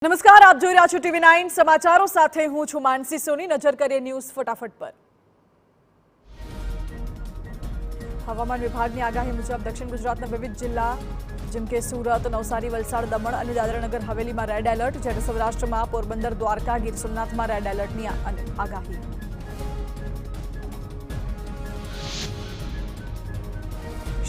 નમસ્કાર, આપ જોઈ રહ્યા છો TV9 સમાચારો સાથે હું છું માનસી સોની। નજર કરીએ ન્યૂઝ ફટાફટ પર। હવામાન વિભાગની આગાહી મુજબ દક્ષિણ ગુજરાતના વિવિધ જિલ્લા જેમ કે સુરત, નવસારી, વલસાડ, દમણ અને દાદરાનગર હવેલીમાં રેડ એલર્ટ, જ્યારે સૌરાષ્ટ્રમાં પોરબંદર, દ્વારકા, ગીર સોમનાથમાં રેડ એલર્ટની આગાહી।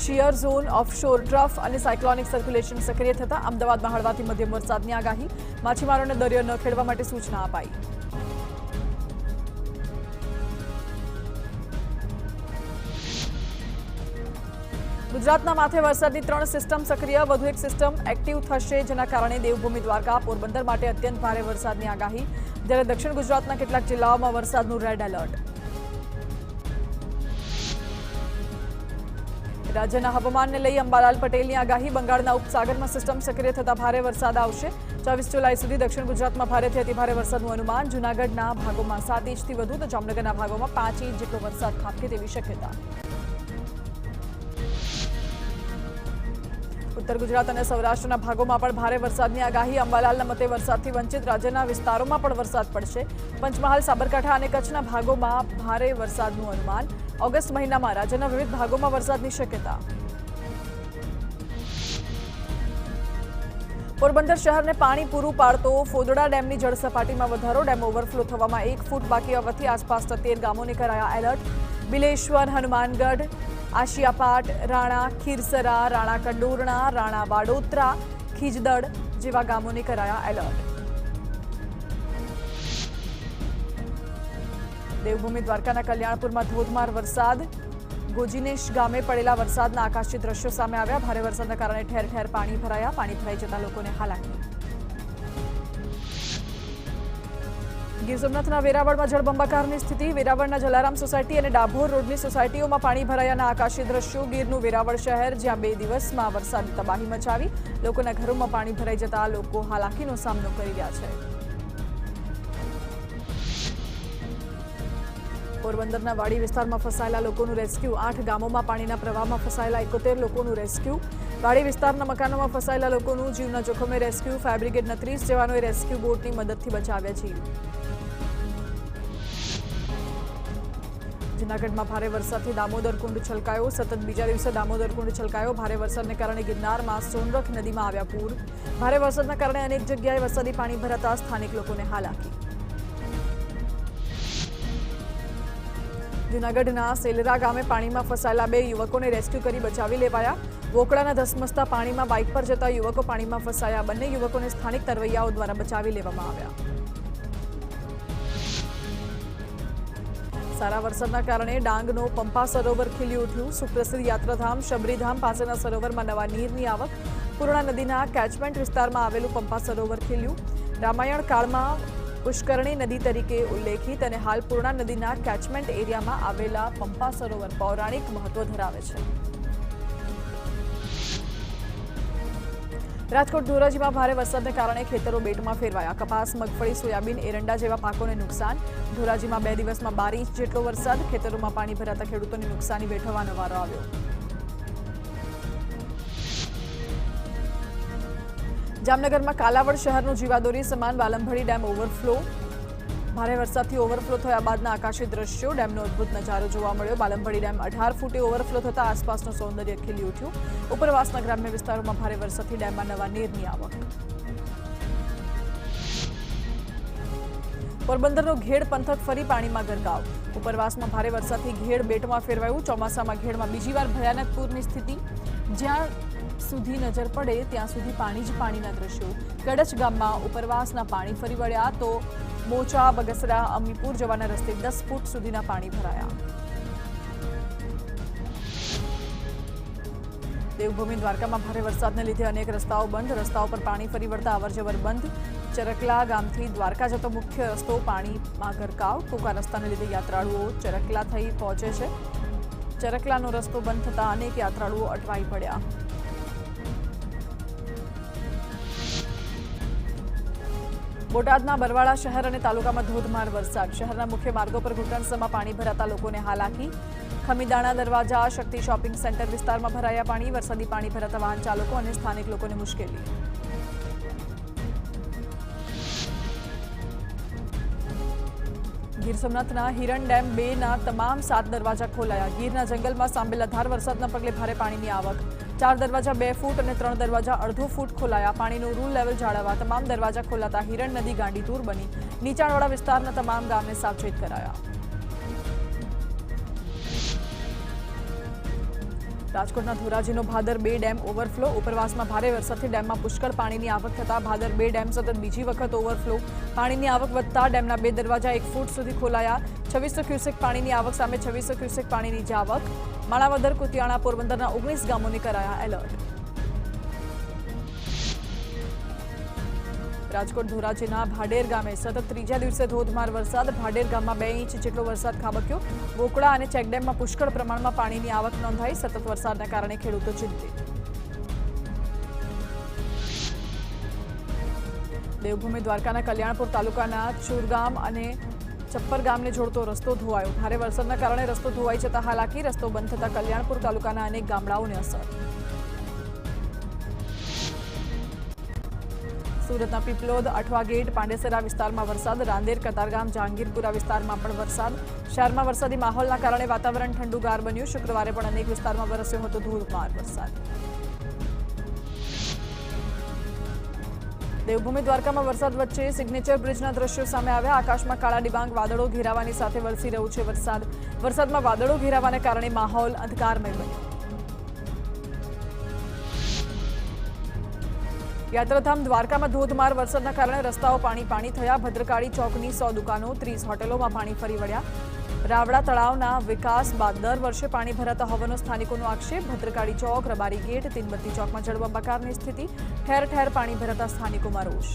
શિયર ઝોન, ઓફશોર ટ્રફ અને સાયક્લોનિક સર્ક્યુલેશન સક્રિય થતા અમદાવાદમાં હળવાથી મધ્યમ વરસાદની આગાહી, માછીમારોને દરિયો ન ખેડવા માટે સૂચના અપાઈ। ગુજરાતના માથે વરસાદની 3 સિસ્ટમ સક્રિય, વધુ એક સિસ્ટમ એક્ટિવ થશે, જેના કારણે દેવભૂમિ દ્વારકા, પોરબંદર માટે અત્યંત ભારે વરસાદની આગાહી, જ્યારે દક્ષિણ ગુજરાતના કેટલાક જિલ્લાઓમાં વરસાદનું રેડ એલર્ટ। રાજ્યના હવામાનને લઈ અંબાલાલ પટેલની આગાહી, બંગાળના ઉપસાગરમાં સિસ્ટમ સક્રિય થતા ભારે વરસાદ આવશે। 24 જુલાઈ સુધી દક્ષિણ ગુજરાતમાં ભારેથી અતિભારે વરસાદનું અનુમાન, જૂનાગઢના ભાગોમાં 7 ઇંચથી વધુ તો જામનગરના ભાગોમાં 5 ઇંચ જેટલો વરસાદ ખાબકે તેવી શક્યતા। ઉત્તર ગુજરાત અને સૌરાષ્ટ્રના ભાગોમાં પણ ભારે વરસાદની આગાહી, અંબાલાલના મતે વરસાદથી વંચિત રાજ્યના વિસ્તારોમાં પણ વરસાદ પડશે। પંચમહાલ, સાબરકાંઠા અને કચ્છના ભાગોમાં ભારે વરસાદનું અનુમાન। ઓગસ્ટ મહિનામાં રાજ્યના વિવિધ ભાગોમાં વરસાદની શક્યતા। પોરબંદર શહેરને પાણી પૂરું પાડતો ફોદડા ડેમની જળસપાટીમાં વધારો, ડેમ ઓવરફ્લો થવામાં 1 ફૂટ બાકી હોવાથી આસપાસના 13 ગામોને કરાયા એલર્ટ। બિલેશ્વર, હનુમાનગઢ, આશિયાપાટ, રાણા, ખીરસરા, રાણા કંડોરણા, રાણા વાડોતરા, ખીજદડ જેવા ગામોને કરાયા એલર્ટ। દેવભૂમિ દ્વારકાના કલ્યાણપુરમાં ધોધમાર વરસાદ, ગોજીનેશ ગામે પડેલા વરસાદના આકાશી દ્રશ્યો સામે આવ્યા। ભારે વરસાદના કારણે ઠેર ઠેર પાણી ભરાયા, પાણી ભરાઈ જતા લોકોને હાલાકી। ગીર સોમનાથના વેરાવળમાં જળબંબાકારની સ્થિતિ, વેરાવળના જલારામ સોસાયટી અને ડાભોર રોડની સોસાયટીઓમાં પાણી ભરાયાના આકાશી દ્રશ્યો। ગીરનું વેરાવળ શહેર, જ્યાં 2 દિવસમાં વરસાદે તબાહી મચાવી, લોકોના ઘરોમાં પાણી ભરાઈ જતા લોકો હાલાકીનો સામનો કરી રહ્યા છે। પોરબંદરના વાડી વિસ્તારમાં ફસાયેલા લોકોનું રેસ્ક્યુ, 8 ગામોમાં પાણીના પ્રવાહમાં ફસાયેલા 71 લોકોનું રેસ્ક્યુ। વાડી વિસ્તારના મકાનોમાં ફસાયેલા લોકોનું જીવના જોખમે રેસ્ક્યુ, ફાયર બ્રિગેડના 30 જવાનોએ રેસ્ક્યુ બોટની મદદથી બચાવ્યા જીવ। જૂનાગઢમાં ભારે વરસાદથી દામોદર કુંડ છલકાયો, સતત બીજા દિવસે દામોદર કુંડ છલકાયો। ભારે વરસાદને કારણે ગિરનારમાં સોનરખ નદીમાં આવ્યા પૂર, ભારે વરસાદના કારણે અનેક જગ્યાએ વરસાદી પાણી ભરાતા સ્થાનિક લોકોને હાલાકી। જૂનાગઢના સેલરા ગામે પાણીમાં ફસાયેલા 2 યુવકોને રેસ્ક્યુ કરી બચાવી લેવાયા। વોકળાના ધસમસતા પાણીમાં બાઇક પર જતા યુવકો પાણીમાં ફસાયા, બંને યુવકોને સ્થાનિક તરવૈયાઓ દ્વારા બચાવી લેવામાં આવ્યા। સારા વરસાદના કારણે ડાંગનો પંપા સરોવર ખીલી ઉઠ્યું। સુપ્રસિદ્ધ યાત્રાધામ શબરીધામ પાસેના સરોવરમાં નવા નીરની આવક, પૂર્ણા નદીના કેચમેન્ટ વિસ્તારમાં આવેલું પંપા સરોવર ખીલ્યું। રામાયણ કાળમાં પુષ્કરણી નદી તરીકે ઉલ્લેખિત અને હાલ પૂર્ણા નદીના કેચમેન્ટ એરિયામાં આવેલા પંપા સરોવર પૌરાણિક મહત્વ ધરાવે છે। રાજકોટ ધોરાજીમાં ભારે વરસાદને કારણે ખેતરો બેટમાં ફેરવાયા, કપાસ, મગફળી, સોયાબીન, એરંડા જેવા પાકોને નુકસાન। ધોરાજીમાં 2 દિવસમાં 12 ઇંચ જેટલો વરસાદ, ખેતરોમાં પાણી ભરાતા ખેડૂતોની નુકસાની વેઠવાનો વારો આવ્યો। જામનગરમાં કાલાવડ શહેરનું જીવાદોરી સમાન વાલંભળી ડેમ ઓવરફ્લો, ભારે વરસાદથી ઓવરફ્લો થયા બાદના આકાશી દ્રશ્યો, ડેમનો અદભુત નજારો જોવા મળ્યો। વાલંભળી ડેમ 18 ફૂટે ઓવરફ્લો થતા આસપાસનું સૌંદર્ય ખીલી ઉઠ્યું। ઉપરવાસના ગ્રામ્ય વિસ્તારોમાં ભારે વરસાદથી ડેમમાં નવા નીરની આવક। પોરબંદરનો ઘેડ પંથક ફરી પાણીમાં ગરકાવ, ઉપરવાસમાં ભારે વરસાદથી ઘેડ બેટમાં ફેરવાયું। ચોમાસામાં ઘેડમાં બીજી વાર ભયાનક પૂરની સ્થિતિ, જ્યાં સુધી નજર પડે ત્યાં સુધી પાણી જ પાણીના દ્રશ્યો। કડચ ગામમાં ઉપરવાસના પાણી ફરી વળ્યા તો મોચા, બગસરા, અમીપુર જવાના રસ્તે 10 ફૂટ સુધીના પાણી ભરાયા। દેવભૂમિ દ્વારકામાં ભારે વરસાદને લીધે અનેક રસ્તાઓ બંધ, રસ્તાઓ પર પાણી ફરી વળતા અવરજવર બંધ। ચરકલા ગામથી દ્વારકા જતો મુખ્ય રસ્તો પાણીમાં ગરકાવ, ટૂંકા રસ્તાને લીધે યાત્રાળુઓ ચરકલા થઈ પહોંચે છે। ચરકલાનો રસ્તો બંધ થતા અનેક યાત્રાળુઓ અટવાઈ પડ્યા। બોટાદના બરવાળા શહેર અને તાલુકામાં ધોધમાર વરસાદ, શહેરના મુખ્ય માર્ગો પર ઘૂંટણસમાં પાણી ભરાતા લોકોને હાલાકી। ખમીદાણા દરવાજા, શક્તિ શોપિંગ સેન્ટર વિસ્તારમાં ભરાયા પાણી, વરસાદી પાણી ભરાતા વાહન ચાલકો અને સ્થાનિક લોકોને મુશ્કેલી। ગીર સોમનાથના હિરણ ડેમ 2ના તમામ 7 દરવાજા ખોલાયા. ગીરના જંગલમાં સાંભેલાધાર વરસાદના પગલે ભારે પાણીની આવક. 4 દરવાજા 2 ફૂટ અને 3 દરવાજા અડધો ફૂટ ખોલાયા. પાણીનું રૂલ લેવલ જાળવવા તમામ દરવાજા ખોલાતા હિરણ નદી ગાંડીતુર બની. નીચાણવાળા વિસ્તારના તમામ ગામને સાવચેત કરાયા. રાજકોટના ધોરાજીનો ભાદર 2 ડેમ ઓવરફ્લો. ઉપરવાસમાં ભારે વરસાદથી ડેમમાં પુષ્કળ પાણીની આવક થતા ભાદર 2 ડેમ સતત બીજી વખત ઓવરફ્લો. પાણીની આવક વધતા ડેમના 2 દરવાજા 1 ફૂટ સુધી ખોલાયા. 2600 ક્યુસેક પાણીની આવક સામે 2600 ક્યુસેક પાણીની જાવક. માણાવદર, કુતિયાણા, પોરબંદરના 19 ગામોને કરાયા એલર્ટ. રાજકોટ ધોરાજીના ભાડેર ગામે સતત ત્રીજા દિવસે ધોધમાર વરસાદ. ભાડેર ગામમાં 2 ઇંચ જેટલો વરસાદ ખાબક્યો. બોકડા અને ચેકડેમમાં પુષ્કળ પ્રમાણમાં પાણીની આવક નોંધાઈ. સતત વરસાદના કારણે ખેડૂતો ચિંતિત. દેવભૂમિ દ્વારકાના કલ્યાણપુર તાલુકાના ચુરગામ અને ચપ્પર ગામને જોડતો રસ્તો ધોવાયો. ભારે વરસાદના કારણે રસ્તો ધોવાઈ જતા હાલાકી. રસ્તો બંધ થતા કલ્યાણપુર તાલુકાના અનેક ગામડાઓને અસર. સુરતના પીપલોદ, અઠવા ગેટ, પાંડેસરા વિસ્તારમાં વરસાદ. રાંદેર, કતારગામ, જહાંગીરપુરા વિસ્તારમાં પણ વરસાદ. શહેરમાં વરસાદી માહોલના કારણે વાતાવરણ ઠંડુગાર બન્યું. શુક્રવારે પણ અનેક વિસ્તારમાં વરસ્યો હતો ધોધમાર વરસાદ. દેવભૂમિ દ્વારકામાં વરસાદ વચ્ચે સિગ્નેચર બ્રિજના દ્રશ્યો સામે આવ્યા. આકાશમાં કાળા ડિબાંગ વાદળો ઘેરાવાની સાથે વરસી રહ્યું છે વરસાદ. વરસાદમાં વાદળો ઘેરાવાને કારણે માહોલ અંધકારમય બન્યો. યાત્રાધામ દ્વારકામાં ધોધમાર વરસાદના કારણે રસ્તાઓ પાણી થયા. ભદ્રકાળી ચોકની 100 દુકાનો, 30 હોટેલોમાં પાણી ફરી વળ્યા. રાવડા તળાવના વિકાસ બાદ દર વર્ષે પાણી ભરાતા હોવાનો સ્થાનિકોનો આક્ષેપ. ભદ્રકાળી ચોક, રબારી ગેટ, તીનબત્તી ચોકમાં જળબંબાકારની સ્થિતિ. ઠેર ઠેર પાણી ભરાતા સ્થાનિકોમાં રોષ.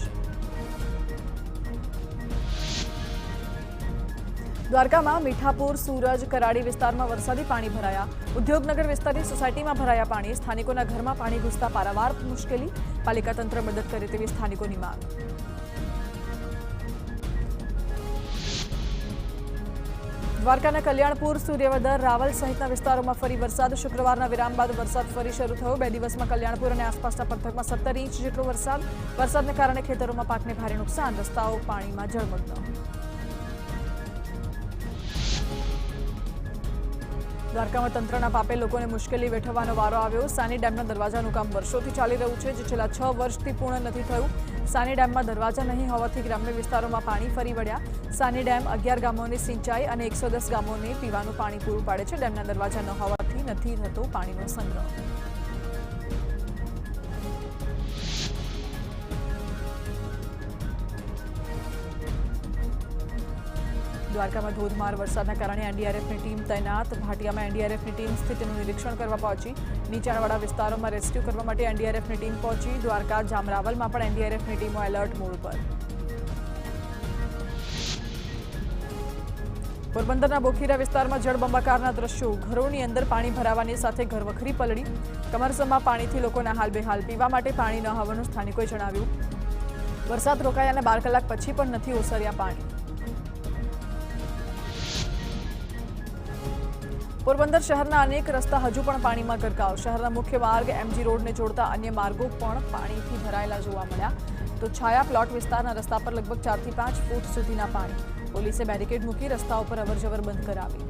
દ્વારકામાં મીઠાપુર, સૂરજ, કરાડી વિસ્તારમાં વરસાદી પાણી ભરાયા. ઉદ્યોગનગર વિસ્તારની સોસાયટીમાં ભરાયા પાણી. સ્થાનિકોના ઘરમાં પાણી ઘૂસતા પારાવાર મુશ્કેલી. પાલિકા તંત્ર મદદ કરે તેવી સ્થાનિકોની માંગ. દ્વારકાના કલ્યાણપુર, સૂર્યવદર, રાવલ સહિતના વિસ્તારોમાં ફરી વરસાદ. શુક્રવારના વિરામ બાદ વરસાદ ફરી શરૂ થયો. 2 દિવસમાં કલ્યાણપુર અને આસપાસના પંથકમાં 17 ઇંચ જેટલો વરસાદ. વરસાદને કારણે ખેતરોમાં પાકને ભારે નુકસાન. રસ્તાઓ પાણીમાં જળમગ્ન. દ્વારકામાં તંત્રના પાપે લોકોને મુશ્કેલી વેઠવાનો વારો આવ્યો. સાની ડેમના દરવાજાનું કામ વર્ષોથી ચાલી રહ્યું છે, જે છેલ્લા 6 વર્ષથી પૂર્ણ નથી થયું. સાની ડેમમાં દરવાજા નહીં હોવાથી ગ્રામ્ય વિસ્તારોમાં પાણી ફરી વળ્યા. સાની ડેમ 11 ગામોને સિંચાઈ અને 110 ગામોને પીવાનું પાણી પૂરું પાડે છે. ડેમના દરવાજા ન હોવાથી નથી થતો પાણીનો સંગ્રહ. દ્વારકામાં ધોધમાર વરસાદના કારણે એનડીઆરએફની ટીમ તૈનાત. ભાટિયામાં એનડીઆરએફની ટીમ સ્થિતિનું નિરીક્ષણ કરવા પહોંચી. નીચાણવાળા વિસ્તારોમાં રેસ્ક્યુ કરવા માટે એનડીઆરએફની ટીમ પહોંચી. દ્વારકા, જામરાવલમાં પણ એનડીઆરએફની ટીમો એલર્ટ મોડ પર. પોરબંદરના બોખીરા વિસ્તારમાં જળબંબાકારના દ્રશ્યો. ઘરોની અંદર પાણી ભરાવાની સાથે ઘરવખરી પલળી. કમરસમા પાણીથી લોકોના હાલ બેહાલ. પીવા માટે પાણી ન હોવાનું સ્થાનિકોએ જણાવ્યું. વરસાદ રોકાયાના 12 કલાક પછી પણ નથી ઓસર્યા પાણી. પોરબંદર શહેરના અનેક રસ્તા હજુ પણ પાણીમાં ગરકાવ. શહેરના મુખ્ય માર્ગ, એમજી રોડને જોડતા અન્ય માર્ગો પણ પાણીથી ભરાયેલા જોવા મળ્યા. તો છાયા પ્લોટ વિસ્તારના રસ્તા પર લગભગ 4 થી 5 ફૂટ સુધીના પાણી. પોલીસે બેરિકેડ મૂકી રસ્તાઓ પર અવરજવર બંધ કરાવી.